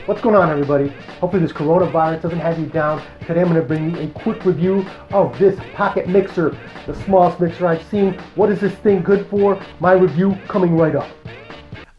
What's going on, everybody? Hopefully this coronavirus doesn't have you down. Today I'm going to bring you a quick review of this pocket mixer, the smallest mixer I've seen. What is this thing good for? My review coming right up.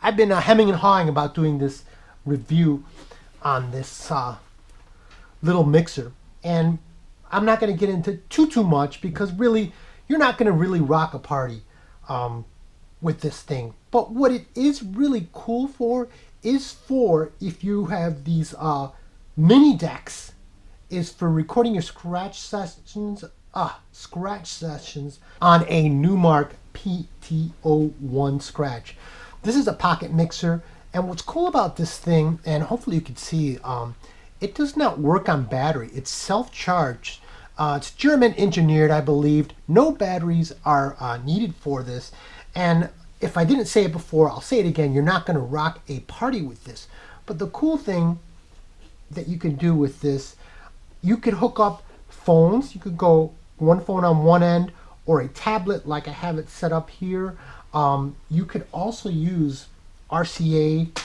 I've been hemming and hawing about doing this review on this little mixer, and I'm not going to get into too much because really you're not going to really rock a party with this thing. But what it is really cool for is for if you have these mini decks, is for recording your scratch sessions on a Newmark PTO1 scratch. This is a pocket mixer, and what's cool about this thing, and hopefully you can see, it does not work on battery. It's self-charged. It's German engineered, I believe. No batteries are needed for this. And if I didn't say it before, I'll say it again. You're not going to rock a party with this. But the cool thing that you can do with this, you could hook up phones. You could go one phone on one end or a tablet like I have it set up here. You could also use RCA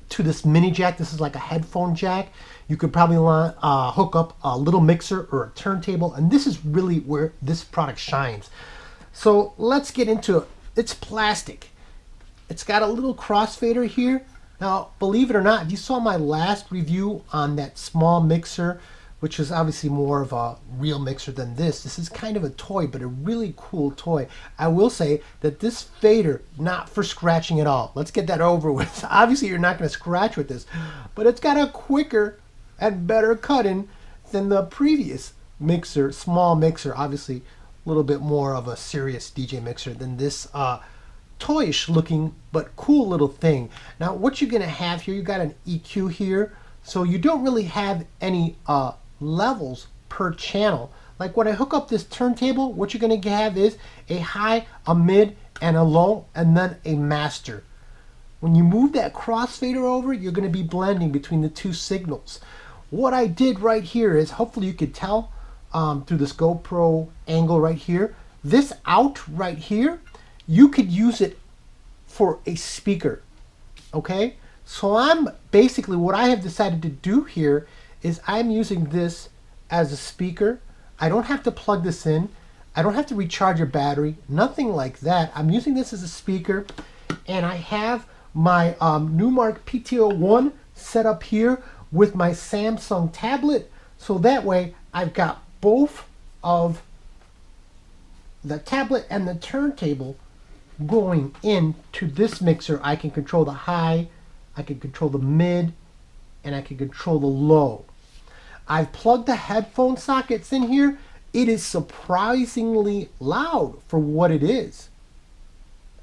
to this mini jack. This is like a headphone jack. You could probably hook up a little mixer or a turntable, and this is really where this product shines. So let's get into it. It's plastic. It's got a little crossfader here. Now, believe it or not, if you saw my last review on that small mixer, which is obviously more of a real mixer than this is kind of a toy, but a really cool toy. I will say that this fader, not for scratching at all. Let's get that over with. Obviously, you're not going to scratch with this, but it's got a quicker and better cut-in than the previous mixer, small mixer. Obviously, a little bit more of a serious DJ mixer than this toyish looking but cool little thing. Now what you're going to have here, you got an EQ here, so you don't really have any levels per channel. Like when I hook up this turntable, what you're going to have is a high, a mid, and a low, and then a master. When you move that crossfader over, you're going to be blending between the two signals. What I did right here is, hopefully you could tell through this GoPro angle right here, this out right here, you could use it for a speaker. Okay, so I'm basically, what I have decided to do here is I'm using this as a speaker. I don't have to plug this in. I don't have to recharge a battery, nothing like that. I'm using this as a speaker, and I have my Newmark PTO1 set up here with my Samsung tablet, so that way I've got both of the tablet and the turntable going into this mixer. I can control the high, I can control the mid, and I can control the low. I've plugged the headphone sockets in here. It is surprisingly loud for what it is.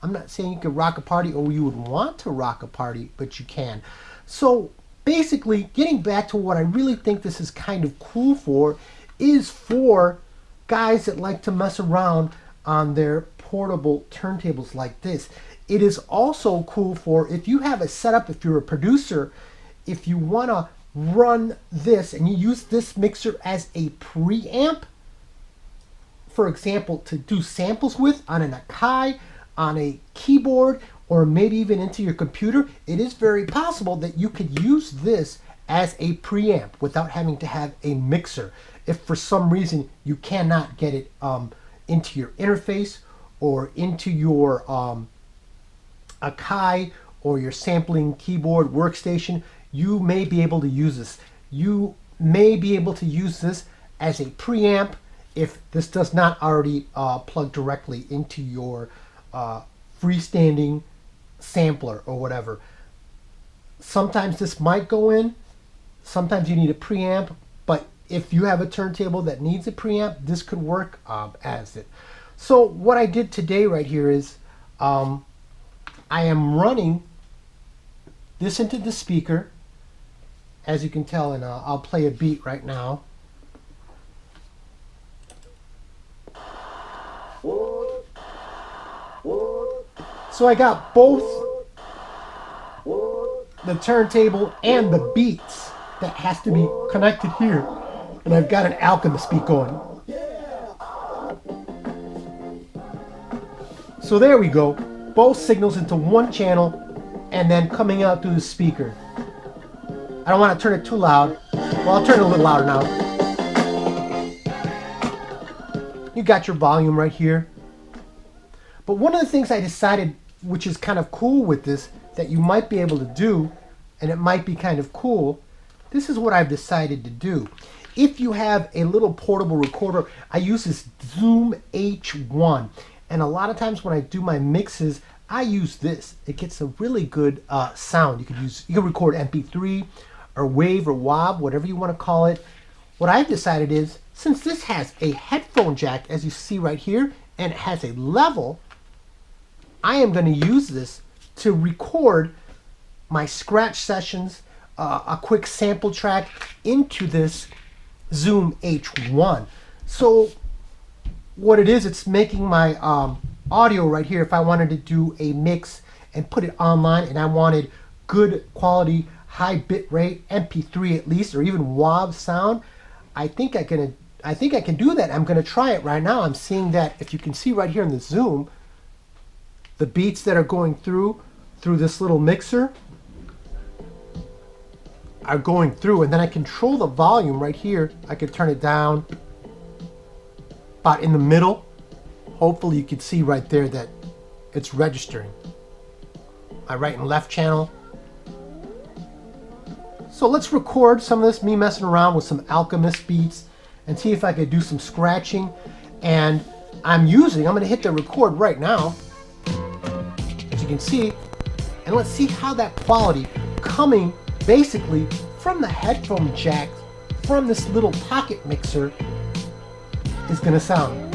I'm not saying you could rock a party or you would want to rock a party, but you can. So basically, getting back to what I really think this is kind of cool for, is for guys that like to mess around on their portable turntables like this. It is also cool for if you have a setup, if you're a producer, if you want to run this and you use this mixer as a preamp, for example, to do samples with on an Akai, on a keyboard, or maybe even into your computer, it is very possible that you could use this as a preamp without having to have a mixer. If for some reason you cannot get it into your interface or into your Akai or your sampling keyboard workstation, you may be able to use this. You may be able to use this as a preamp if this does not already plug directly into your freestanding sampler or whatever. Sometimes this might go in, sometimes you need a preamp, but if you have a turntable that needs a preamp, this could work as it. So what I did today right here is I am running this into the speaker, as you can tell, and I'll play a beat right now. So I got both the turntable and the beats that has to be connected here. And I've got an Alchemist beat going. So there we go. Both signals into one channel and then coming out through the speaker. I don't want to turn it too loud. Well, I'll turn it a little louder now. You got your volume right here. But one of the things I decided, which is kind of cool with this, that you might be able to do, and it might be kind of cool, this is what I've decided to do. If you have a little portable recorder, I use this Zoom H1. And a lot of times when I do my mixes, I use this. It gets a really good sound. You can record MP3 or WAV or WAV, whatever you want to call it. What I've decided is, since this has a headphone jack, as you see right here, and it has a level, I am going to use this to record my scratch sessions, a quick sample track into this Zoom H1. So what it is, it's making my audio right here. If I wanted to do a mix and put it online and I wanted good quality, high bit rate, MP3 at least, or even WAV sound, I think I can do that. I'm going to try it right now. I'm seeing that, if you can see right here in the Zoom, the beats that are going through this little mixer are going through, and then I control the volume right here. I can turn it down about in the middle. Hopefully you can see right there that it's registering my right and left channel. So let's record some of this, me messing around with some Alchemist beats, and see if I could do some scratching. And I'm going to hit the record right now, as you can see, and let's see how that quality coming basically from the headphone jack from this little pocket mixer is going to sound.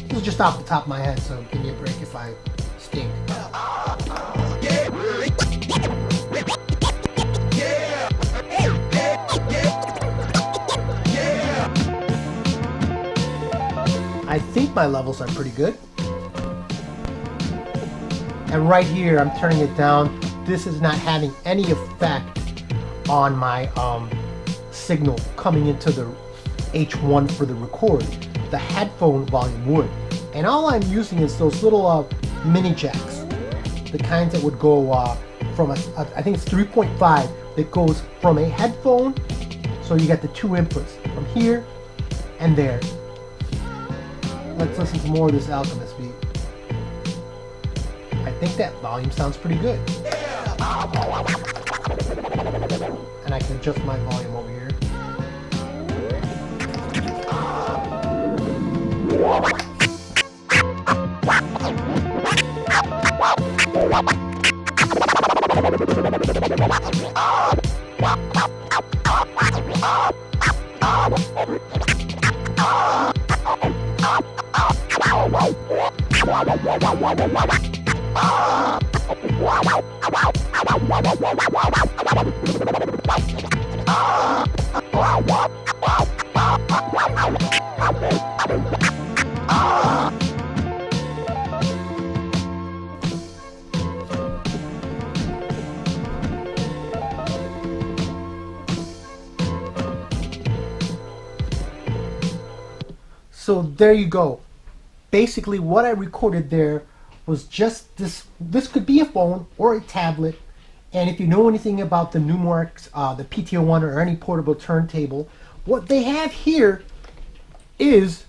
This is just off the top of my head, so give me a break if I stink. I think my levels are pretty good. And right here, I'm turning it down. This is not having any effect on my signal coming into the H1 for the record. The headphone volume would. And all I'm using is those little mini jacks. The kinds that would go from I think it's 3.5. That goes from a headphone. So you got the two inputs from here and there. Let's listen to more of this Alchemist beat. I think that volume sounds pretty good. And I can adjust my volume over here. So there you go. Basically what I recorded there was just this. This could be a phone or a tablet. And if you know anything about the Numarx, the PTO1 or any portable turntable, what they have here is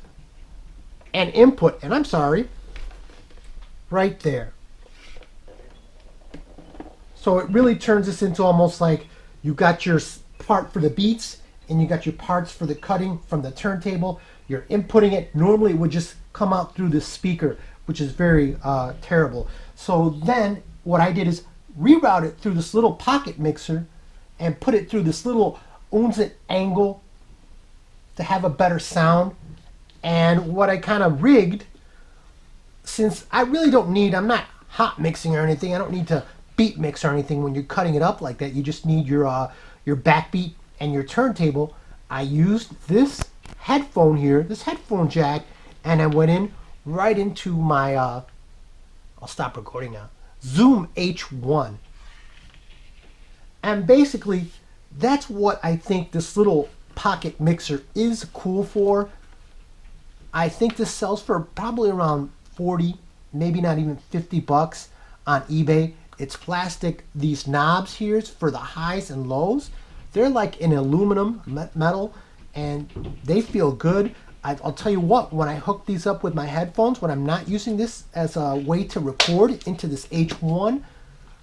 an input. And I'm sorry, right there. So it really turns this into almost like you got your part for the beats and you got your parts for the cutting from the turntable. You're inputting it. Normally it would just come out through the speaker, which is very terrible. So then what I did is reroute it through this little pocket mixer and put it through this little Unzit angle to have a better sound. And what I kind of rigged, since I really don't need, I'm not hot mixing or anything, I don't need to beat mix or anything when you're cutting it up like that. You just need your backbeat and your turntable. I used this headphone here, this headphone jack, and I went in right into my I'll stop recording now, Zoom H1. And basically that's what I think this little pocket mixer is cool for. I think this sells for probably around 40, maybe not even $50 on eBay. It's plastic. These knobs here for the highs and lows, they're like an aluminum metal, and they feel good. I'll tell you what, when I hook these up with my headphones, when I'm not using this as a way to record into this H1,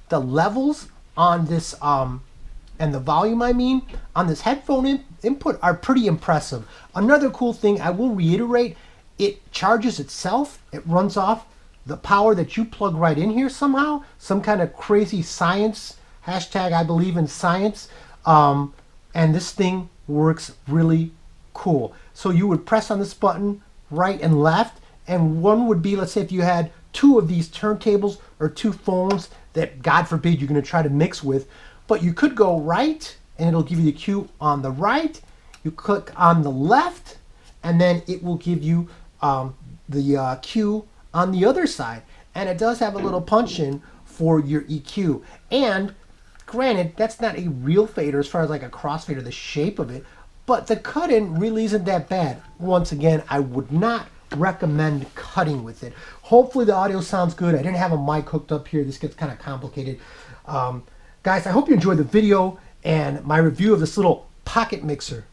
the levels on this, and the volume, I mean, on this headphone input are pretty impressive. Another cool thing, I will reiterate, it charges itself. It runs off the power that you plug right in here somehow. Some kind of crazy science, hashtag I believe in science. And this thing works really cool. So you would press on this button right and left, and one would be, let's say if you had two of these turntables or two phones that God forbid you're going to try to mix with, but you could go right and it'll give you the cue on the right. You click on the left and then it will give you the cue on the other side. And it does have a little punch in for your EQ. And granted, that's not a real fader as far as like a crossfader, the shape of it, but the cut-in really isn't that bad. Once again, I would not recommend cutting with it. Hopefully the audio sounds good. I didn't have a mic hooked up here. This gets kind of complicated. Guys, I hope you enjoyed the video and my review of this little pocket mixer.